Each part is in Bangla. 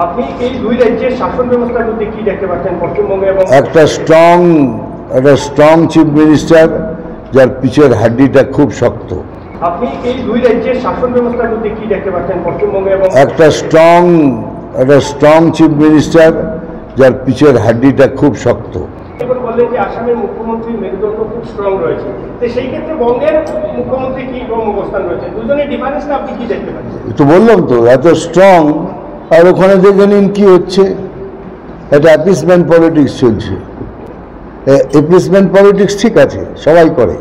আপনি এই দুই রাজ্যের শাসন ব্যবস্থার মধ্যে কি দেখতে পাচ্ছেন পশ্চিমবঙ্গে এবং একটা স্ট্রং চিফ মিনিস্টার যার পিছের হাড্ডিটা খুব শক্ত। আপনি এই দুই রাজ্যের শাসন ব্যবস্থার মধ্যে কি দেখতে পাচ্ছেন পশ্চিমবঙ্গে এবং একটা স্ট্রং চিফ মিনিস্টার যার পিছের হাড্ডিটা খুব শক্ত। এবার বললেন যে আসামের মুখ্যমন্ত্রী মেরুদণ্ড খুব স্ট্রং রয়েছে, তো সেই ক্ষেত্রে বঙ্গের মুখ্যমন্ত্রী কি অবস্থান রয়েছে, দুজনের ডিফারেন্সটা আপনি কি দেখতে পাচ্ছেন? তো বললাম তো এত স্ট্রং, আর ওখানে দেখে নিন কি হচ্ছে, এটা অ্যাপিসমেন্ট পলিটিক্স চলছে। অ্যাপিসমেন্ট পলিটিক্স ঠিক আছে, সবাই করে,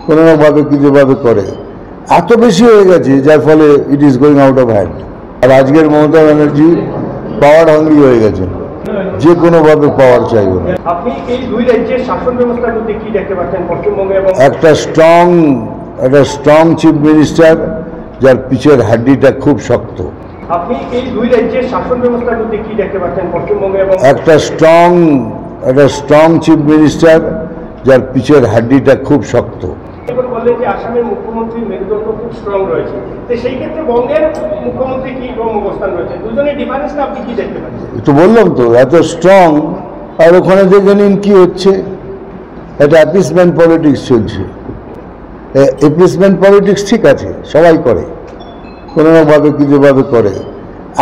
কোনোভাবে কিছুভাবে করে, এত বেশি হয়ে গেছে যার ফলে it is going out of hand. আর আজকের মমতা ব্যানার্জি পাওয়ার হাঙ্গরি হয়ে গেছেন, যে কোনোভাবে পাওয়ার চাইবেন। আপনি এই দুই রাজ্যের শাসন ব্যবস্থার মধ্যে কি দেখতে পাচ্ছেন পশ্চিমবঙ্গে এবং একটা স্ট্রং চিফ মিনিস্টার যার পিছের হাড্ডিটা খুব শক্ত। আপনি এই দুই রাজ্যের শাসন ব্যবস্থার মধ্যে কি দেখতে পাচ্ছেন পশ্চিমবঙ্গে এবং একটা স্ট্রং চিফ মিনিস্টার যার পিছের হাড্ডিটা খুব শক্ত। এবার বললেন যে আসামের মুখ্যমন্ত্রী মেরুদণ্ড খুব স্ট্রং রয়েছে, তো সেই ক্ষেত্রে বঙ্গের মুখ্যমন্ত্রী কি অবস্থান রয়েছে, দুজনের ডিফারেন্সটা আপনি কি দেখতে পাচ্ছেন? তো বললাম তো এত স্ট্রং, আর ওখানে দেখে নিন কি হচ্ছে, এটা অ্যাপিসমেন্ট পলিটিক্স চলছে। অ্যাপিসমেন্ট পলিটিক্স ঠিক আছে, সবাই করে, কোনোভাবে কিছুভাবে করে,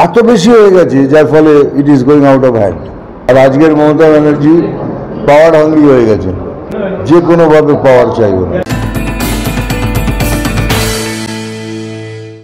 এত বেশি হয়ে গেছে যার ফলে it is going out of hand. আর আজকের মমতা ব্যানার্জি পাওয়ার হাঙ্গরি হয়ে গেছেন, যে কোনোভাবে পাওয়ার চাইবেন।